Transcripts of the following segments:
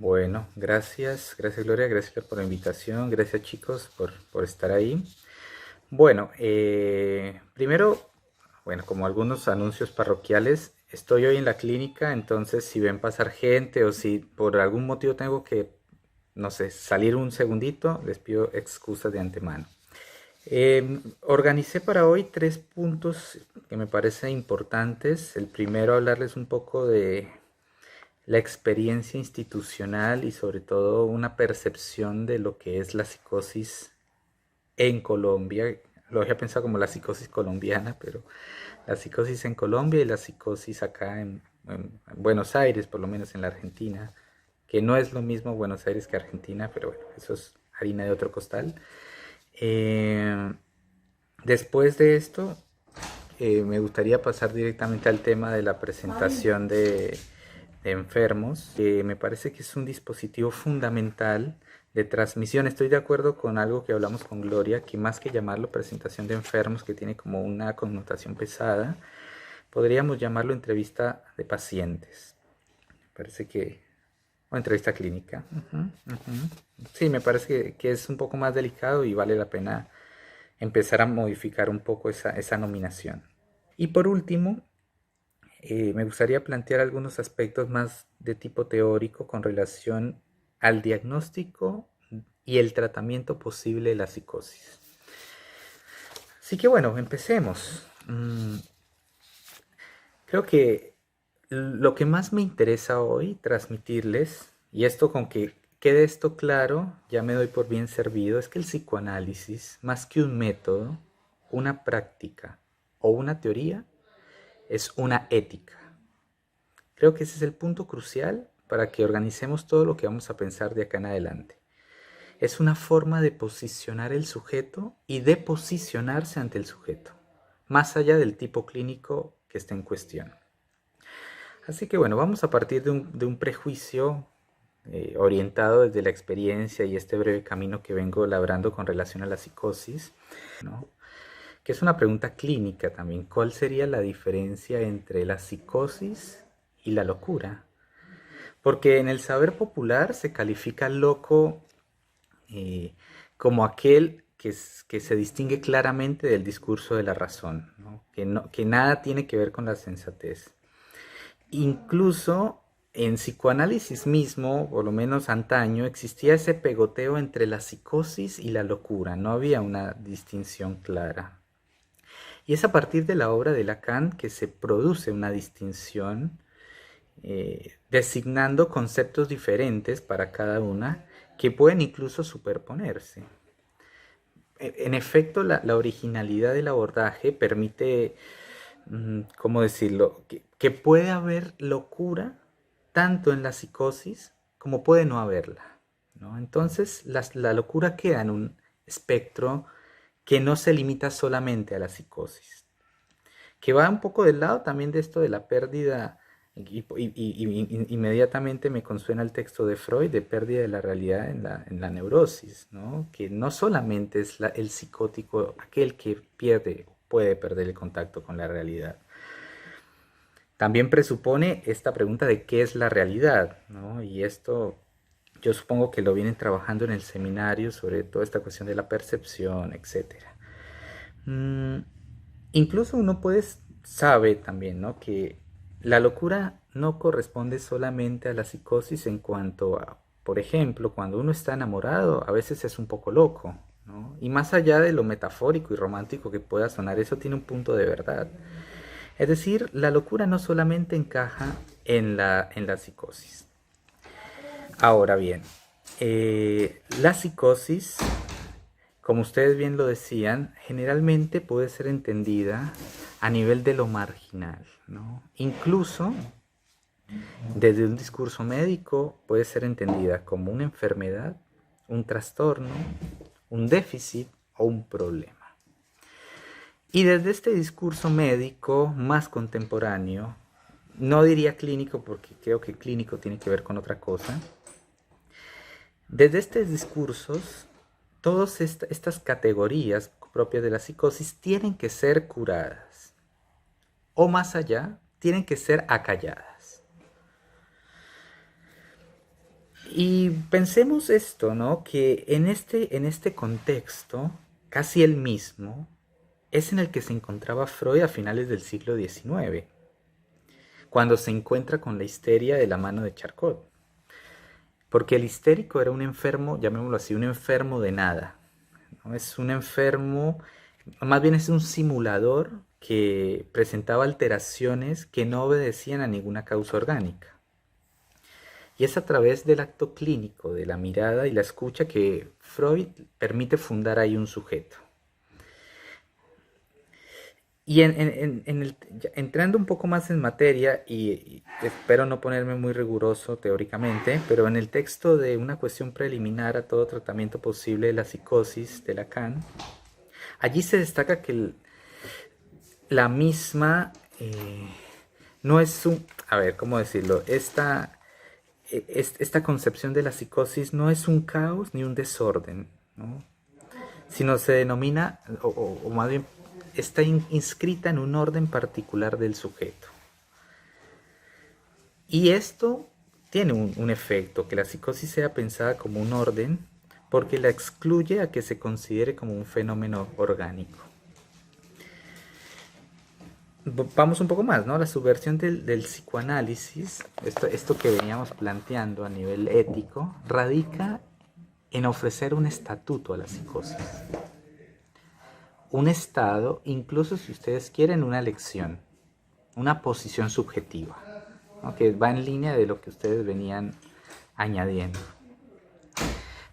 Bueno, gracias Gloria, gracias por la invitación, gracias chicos por estar ahí. Bueno, primero, bueno, como algunos anuncios parroquiales, estoy hoy en la clínica, entonces si ven pasar gente o si por algún motivo tengo que, no sé, salir un segundito, les pido excusas de antemano. Organicé para hoy tres puntos que me parecen importantes. El primero, hablarles un poco de la experiencia institucional y sobre todo una percepción de lo que es la psicosis en Colombia. Lo había pensado como la psicosis colombiana, pero la psicosis en Colombia y la psicosis acá en Buenos Aires, por lo menos en la Argentina, que no es lo mismo Buenos Aires que Argentina, pero bueno, eso es harina de otro costal. Eh, Después de esto, me gustaría pasar directamente al tema de la presentación de enfermos, que me parece que es un dispositivo fundamental de transmisión. Estoy de acuerdo con algo que hablamos con Gloria, que más que llamarlo presentación de enfermos, que tiene como una connotación pesada, podríamos llamarlo entrevista de pacientes. Me parece que... O entrevista clínica. Ujú, ujú. Sí, me parece que es un poco más delicado y vale la pena empezar a modificar un poco esa nominación. Y por último, me gustaría plantear algunos aspectos más de tipo teórico con relación al diagnóstico y el tratamiento posible de la psicosis. Así que bueno, empecemos. Creo que lo que más me interesa hoy transmitirles, y esto con que quede esto claro, ya me doy por bien servido, es que el psicoanálisis, más que un método, una práctica o una teoría, es una ética. Creo que ese es el punto crucial para que organicemos todo lo que vamos a pensar de acá en adelante. Es una forma de posicionar el sujeto y de posicionarse ante el sujeto, más allá del tipo clínico que esté en cuestión. Así que bueno, vamos a partir de un prejuicio orientado desde la experiencia y este breve camino que vengo labrando con relación a la psicosis, ¿no? Que es una pregunta clínica también. ¿Cuál sería la diferencia entre la psicosis y la locura? Porque en el saber popular se califica al loco eh, como aquel que se distingue claramente del discurso de la razón, ¿no? Que nada tiene que ver con la sensatez. Incluso en psicoanálisis mismo, por lo menos antaño, existía ese pegoteo entre la psicosis y la locura, no había una distinción clara. Y es a partir de la obra de Lacan que se produce una distinción designando conceptos diferentes para cada una que pueden incluso superponerse. En efecto, la originalidad del abordaje permite, ¿cómo decirlo?, que puede haber locura tanto en la psicosis como puede no haberla, ¿no? Entonces, la locura queda en un espectro que no se limita solamente a la psicosis, que va un poco del lado también de esto de la pérdida, inmediatamente me consuena el texto de Freud de pérdida de la realidad en la neurosis, ¿no? Que no solamente es el psicótico aquel que pierde, puede perder el contacto con la realidad. También presupone esta pregunta de qué es la realidad, ¿no? Y esto yo supongo que lo vienen trabajando en el seminario sobre toda esta cuestión de la percepción, etcétera. Mm, Incluso uno sabe también, ¿no? Que la locura no corresponde solamente a la psicosis en cuanto a, por ejemplo, cuando uno está enamorado, a veces es un poco loco, ¿no? Y más allá de lo metafórico y romántico que pueda sonar, eso tiene un punto de verdad. Es decir, la locura no solamente encaja en la psicosis. Ahora bien, la psicosis, como ustedes bien lo decían, generalmente puede ser entendida a nivel de lo marginal, ¿no? Incluso desde un discurso médico puede ser entendida como una enfermedad, un trastorno, un déficit o un problema. Y desde este discurso médico más contemporáneo, no diría clínico porque creo que clínico tiene que ver con otra cosa, desde estos discursos, todas estas categorías propias de la psicosis tienen que ser curadas. O más allá, tienen que ser acalladas. Y pensemos esto, ¿no? Que en este contexto, casi el mismo, es en el que se encontraba Freud a finales del siglo XIX, cuando se encuentra con la histeria de la mano de Charcot. Porque el histérico era un enfermo, llamémoslo así, un enfermo de nada, ¿no? Es un enfermo, más bien es un simulador que presentaba alteraciones que no obedecían a ninguna causa orgánica. Y es a través del acto clínico, de la mirada y la escucha que Freud permite fundar ahí un sujeto. Y entrando un poco más en materia, y espero no ponerme muy riguroso teóricamente, pero en el texto de Una cuestión preliminar a todo tratamiento posible de la psicosis de Lacan, allí se destaca que la misma no es un, a ver, ¿cómo decirlo? Esta concepción de la psicosis no es un caos ni un desorden, ¿no? Sino se denomina, o más bien está inscrita en un orden particular del sujeto. Y esto tiene un efecto, que la psicosis sea pensada como un orden, porque la excluye a que se considere como un fenómeno orgánico. Vamos un poco más, ¿no? La subversión del psicoanálisis, esto que veníamos planteando a nivel ético, radica en ofrecer un estatuto a la psicosis. Un estado, incluso si ustedes quieren, una elección, una posición subjetiva, ¿no? Que va en línea de lo que ustedes venían añadiendo.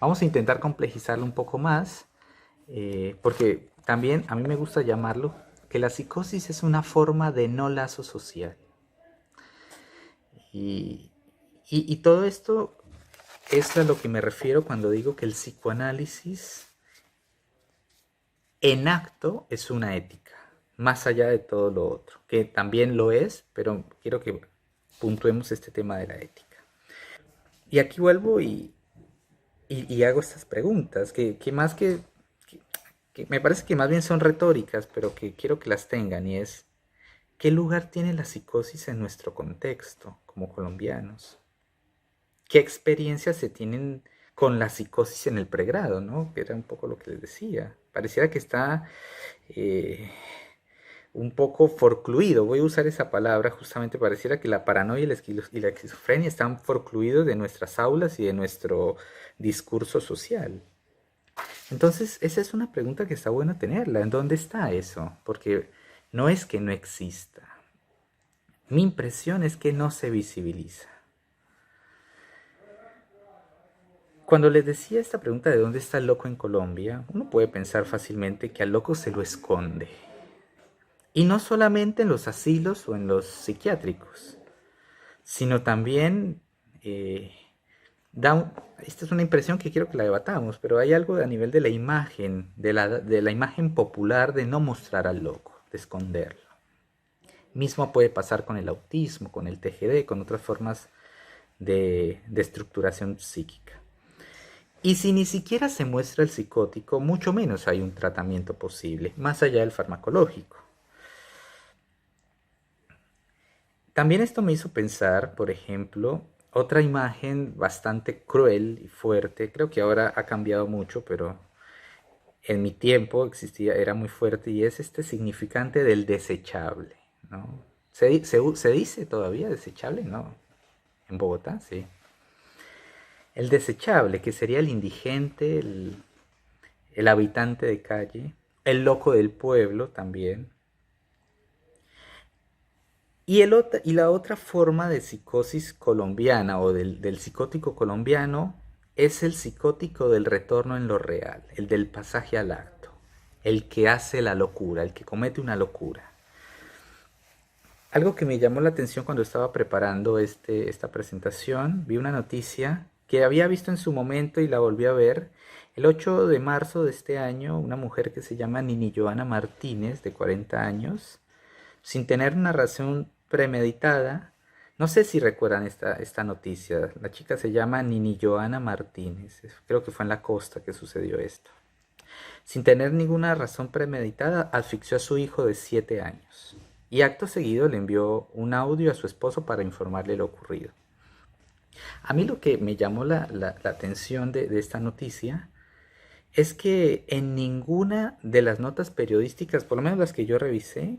Vamos a intentar complejizarlo un poco más, porque también a mí me gusta llamarlo que la psicosis es una forma de no lazo social. Y todo esto es a lo que me refiero cuando digo que el psicoanálisis en acto es una ética, más allá de todo lo otro, que también lo es, pero quiero que puntuemos este tema de la ética. Y aquí vuelvo y hago estas preguntas, que más que me parece que más bien son retóricas, pero que quiero que las tengan, y es, ¿qué lugar tiene la psicosis en nuestro contexto como colombianos? ¿Qué experiencias se tienen con la psicosis en el pregrado, ¿no? Que era un poco lo que les decía. Pareciera que está eh, un poco forcluido, voy a usar esa palabra, justamente pareciera que la paranoia y la esquizofrenia están forcluidos de nuestras aulas y de nuestro discurso social. Entonces, esa es una pregunta que está bueno tenerla. ¿En dónde está eso? Porque no es que no exista. Mi impresión es que no se visibiliza. Cuando les decía esta pregunta de dónde está el loco en Colombia, uno puede pensar fácilmente que al loco se lo esconde. Y no solamente en los asilos o en los psiquiátricos, sino también esta es una impresión que quiero que la debatamos, pero hay algo a nivel de la imagen, de la imagen popular de no mostrar al loco, de esconderlo. Mismo puede pasar con el autismo, con el TGD, con otras formas de estructuración psíquica. Y si ni siquiera se muestra el psicótico, mucho menos hay un tratamiento posible, más allá del farmacológico. También esto me hizo pensar, por ejemplo, otra imagen bastante cruel y fuerte. Creo que ahora ha cambiado mucho, pero en mi tiempo existía, era muy fuerte, y es este significante del desechable, ¿no? ¿Se dice todavía desechable? No. En Bogotá, sí. El desechable, que sería el indigente, el habitante de calle, el loco del pueblo también. Y la otra forma de psicosis colombiana o del psicótico colombiano es el psicótico del retorno en lo real, el del pasaje al acto, el que hace la locura, el que comete una locura. Algo que me llamó la atención cuando estaba preparando esta presentación, vi una noticia que había visto en su momento y la volví a ver. El 8 de marzo de este año, una mujer que se llama Nini Joana Martínez, de 40 años, sin tener una razón premeditada, no sé si recuerdan esta noticia, la chica se llama Nini Joana Martínez, creo que fue en la costa que sucedió esto. Sin tener ninguna razón premeditada, asfixió a su hijo de 7 años y acto seguido le envió un audio a su esposo para informarle lo ocurrido. A mí lo que me llamó la atención de esta noticia es que en ninguna de las notas periodísticas, por lo menos las que yo revisé,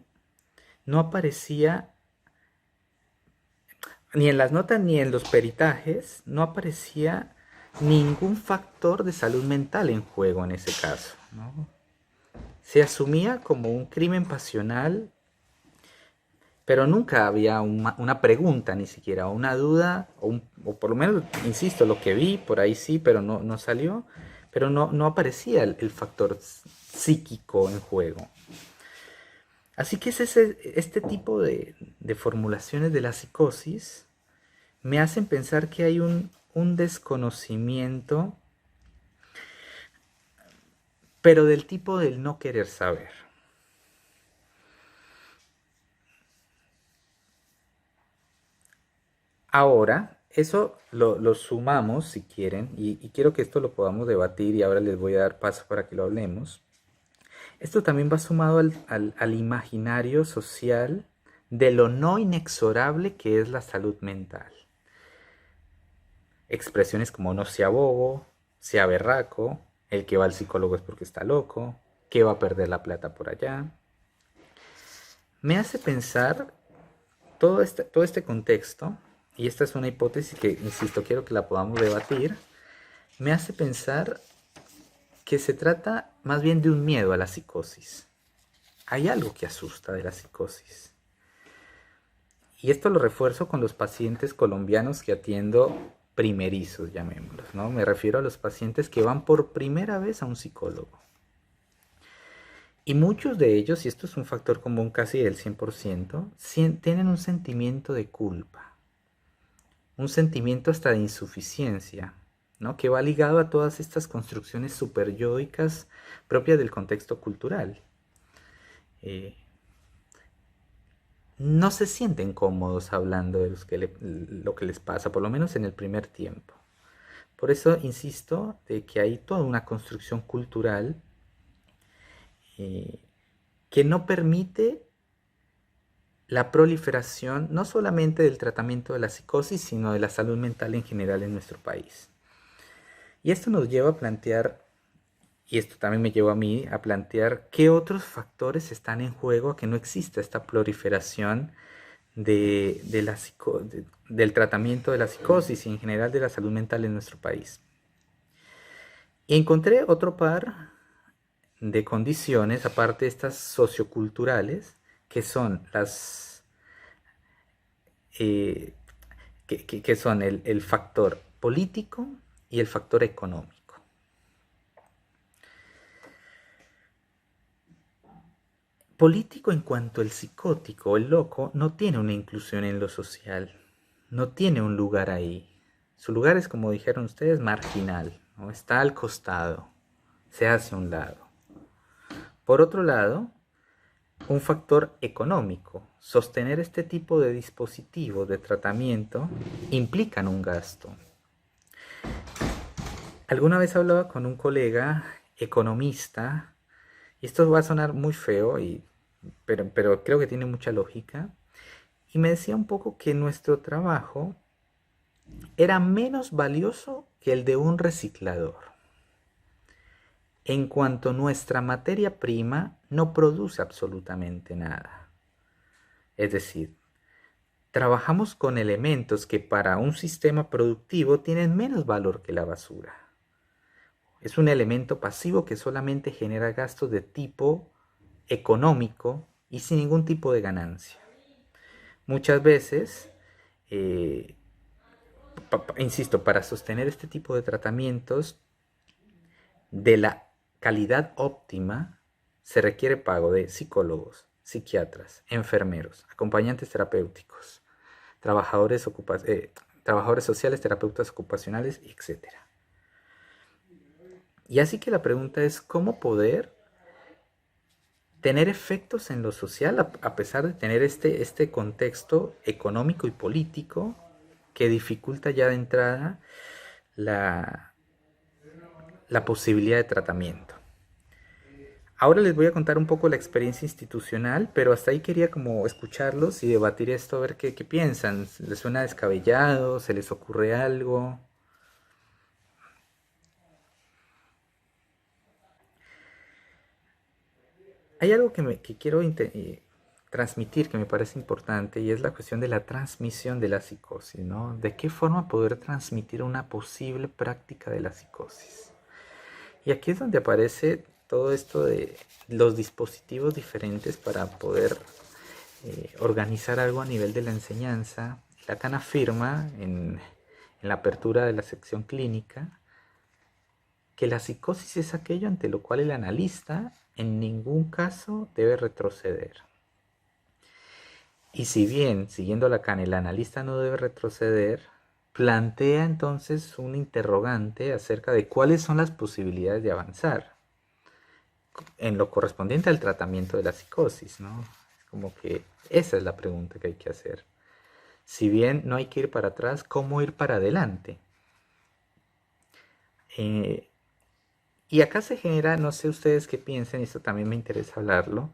no aparecía, ni en las notas ni en los peritajes, no aparecía ningún factor de salud mental en juego en ese caso, ¿no? Se asumía como un crimen pasional, pero nunca había una pregunta ni siquiera, o una duda, o por lo menos, insisto, lo que vi por ahí sí, pero no salió, pero no aparecía el factor psíquico en juego. Así que este tipo de formulaciones de la psicosis me hacen pensar que hay un desconocimiento, pero del tipo del no querer saber. Ahora, eso lo sumamos, si quieren, y quiero que esto lo podamos debatir y ahora les voy a dar paso para que lo hablemos. Esto también va sumado al imaginario social de lo no inexorable que es la salud mental. Expresiones como no sea bobo, sea berraco, el que va al psicólogo es porque está loco, que va a perder la plata por allá. Me hace pensar todo este contexto, y esta es una hipótesis que, insisto, quiero que la podamos debatir, me hace pensar que se trata más bien de un miedo a la psicosis. Hay algo que asusta de la psicosis. Y esto lo refuerzo con los pacientes colombianos que atiendo primerizos, llamémoslos, ¿no? Me refiero a los pacientes que van por primera vez a un psicólogo. Y muchos de ellos, y esto es un factor común casi del 100%, tienen un sentimiento de culpa, un sentimiento hasta de insuficiencia, ¿no? Que va ligado a todas estas construcciones superyoicas propias del contexto cultural. Eh, no se sienten cómodos hablando de lo que les pasa, por lo menos en el primer tiempo. Por eso insisto de que hay toda una construcción cultural eh, que no permite la proliferación no solamente del tratamiento de la psicosis, sino de la salud mental en general en nuestro país. Y esto nos lleva a plantear, y esto también me lleva a mí a plantear qué otros factores están en juego a que no exista esta proliferación del tratamiento de la psicosis y en general de la salud mental en nuestro país. Y encontré otro par de condiciones, aparte de estas socioculturales, que son que son el factor político y el factor económico. Político en cuanto el psicótico o el loco no tiene una inclusión en lo social, no tiene un lugar ahí. Su lugar es, como dijeron ustedes, marginal, ¿no? Está al costado, se hace a un lado. Por otro lado, un factor económico. Sostener este tipo de dispositivos de tratamiento implican un gasto. Alguna vez hablaba con un colega economista, y esto va a sonar muy feo, pero creo que tiene mucha lógica, y me decía un poco que nuestro trabajo era menos valioso que el de un reciclador, en cuanto nuestra materia prima no produce absolutamente nada. Es decir, trabajamos con elementos que para un sistema productivo tienen menos valor que la basura. Es un elemento pasivo que solamente genera gastos de tipo económico y sin ningún tipo de ganancia. Muchas veces, eh, insisto, para sostener este tipo de tratamientos de la calidad óptima, se requiere pago de psicólogos, psiquiatras, enfermeros, acompañantes terapéuticos, trabajadores, trabajadores sociales, terapeutas ocupacionales, etc. Y así que la pregunta es cómo poder tener efectos en lo social a pesar de tener este contexto económico y político que dificulta ya de entrada la posibilidad de tratamiento. Ahora les voy a contar un poco la experiencia institucional, pero hasta ahí quería como escucharlos y debatir esto, a ver qué piensan. ¿Les suena descabellado? ¿Se les ocurre algo? Hay algo que quiero transmitir que me parece importante y es la cuestión de la transmisión de la psicosis, ¿no? ¿De qué forma poder transmitir una posible práctica de la psicosis? Y aquí es donde aparece todo esto de los dispositivos diferentes para poder organizar algo a nivel de la enseñanza. Lacan afirma en la apertura de la sección clínica que la psicosis es aquello ante lo cual el analista en ningún caso debe retroceder. Y si bien, siguiendo Lacan, el analista no debe retroceder, plantea entonces un interrogante acerca de cuáles son las posibilidades de avanzar en lo correspondiente al tratamiento de la psicosis, ¿no? Es como que esa es la pregunta que hay que hacer. Si bien no hay que ir para atrás, ¿cómo ir para adelante? Y acá se genera, no sé ustedes qué piensen, y esto también me interesa hablarlo,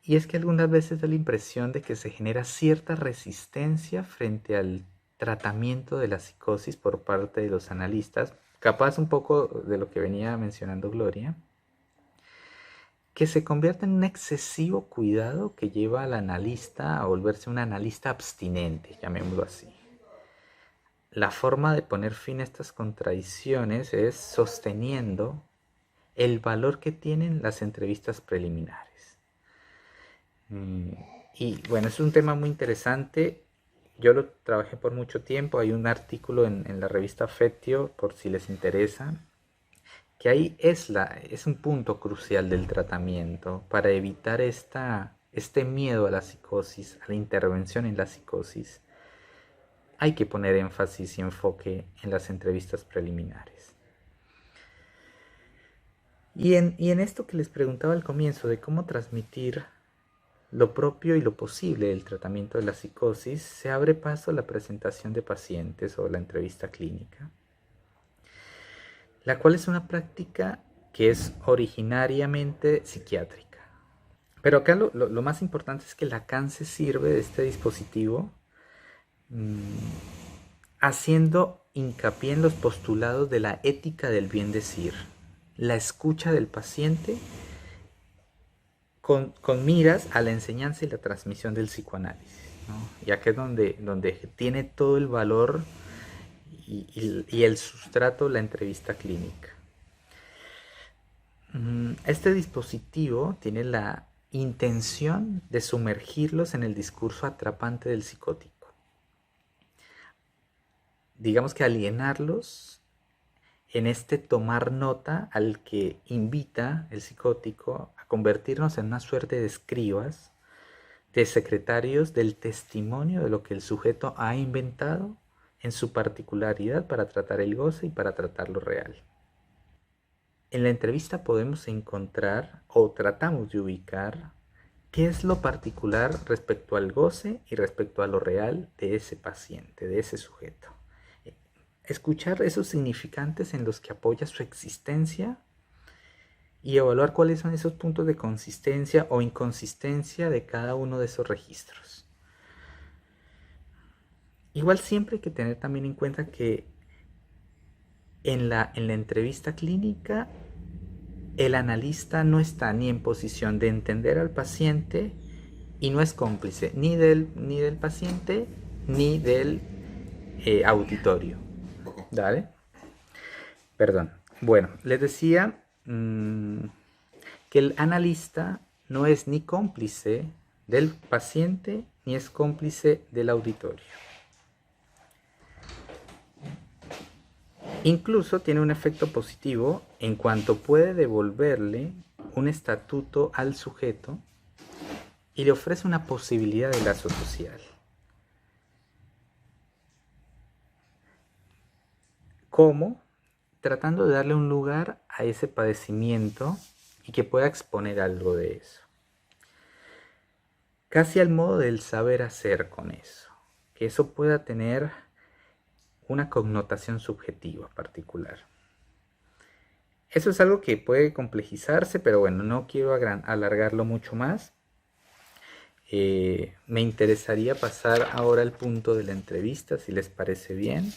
y es que algunas veces da la impresión de que se genera cierta resistencia frente al tratamiento de la psicosis por parte de los analistas, capaz un poco de lo que venía mencionando Gloria, que se convierte en un excesivo cuidado que lleva al analista a volverse un analista abstinente, llamémoslo así. La forma de poner fin a estas contradicciones es sosteniendo el valor que tienen las entrevistas preliminares. Y bueno, es un tema muy interesante. Yo lo trabajé por mucho tiempo. Hay un artículo en la revista Fetio, por si les interesa, que ahí es un punto crucial del tratamiento para evitar este miedo a la psicosis, a la intervención en la psicosis. Hay que poner énfasis y enfoque en las entrevistas preliminares. Y en esto que les preguntaba al comienzo de cómo transmitir lo propio y lo posible del tratamiento de la psicosis, se abre paso a la presentación de pacientes o la entrevista clínica, la cual es una práctica que es originariamente psiquiátrica. Pero acá lo más importante es que Lacan se sirve de este dispositivo haciendo hincapié en los postulados de la ética del bien decir, la escucha del paciente con miras a la enseñanza y la transmisión del psicoanálisis, ¿no? Y acá es donde tiene todo el valor y el sustrato la entrevista clínica. Este dispositivo tiene la intención de sumergirlos en el discurso atrapante del psicótico. Digamos que alienarlos en este tomar nota al que invita el psicótico a convertirnos en una suerte de escribas, de secretarios del testimonio de lo que el sujeto ha inventado en su particularidad para tratar el goce y para tratar lo real. En la entrevista podemos encontrar o tratamos de ubicar qué es lo particular respecto al goce y respecto a lo real de ese paciente, de ese sujeto. Escuchar esos significantes en los que apoya su existencia y evaluar cuáles son esos puntos de consistencia o inconsistencia de cada uno de esos registros. Igual siempre hay que tener también en cuenta que en la entrevista clínica el analista no está ni en posición de entender al paciente y no es cómplice ni del paciente ni del auditorio. ¿Dale? Perdón. Bueno, les decía que el analista no es ni cómplice del paciente ni es cómplice del auditorio. Incluso tiene un efecto positivo en cuanto puede devolverle un estatuto al sujeto y le ofrece una posibilidad de lazo social. ¿Cómo? Tratando de darle un lugar a ese padecimiento y que pueda exponer algo de eso. Casi al modo del saber hacer con eso. Que eso pueda tener una connotación subjetiva particular. eso es algo que puede complejizarse, pero bueno, no quiero alargarlo mucho más. Me interesaría pasar ahora al punto de la entrevista, si les parece bien.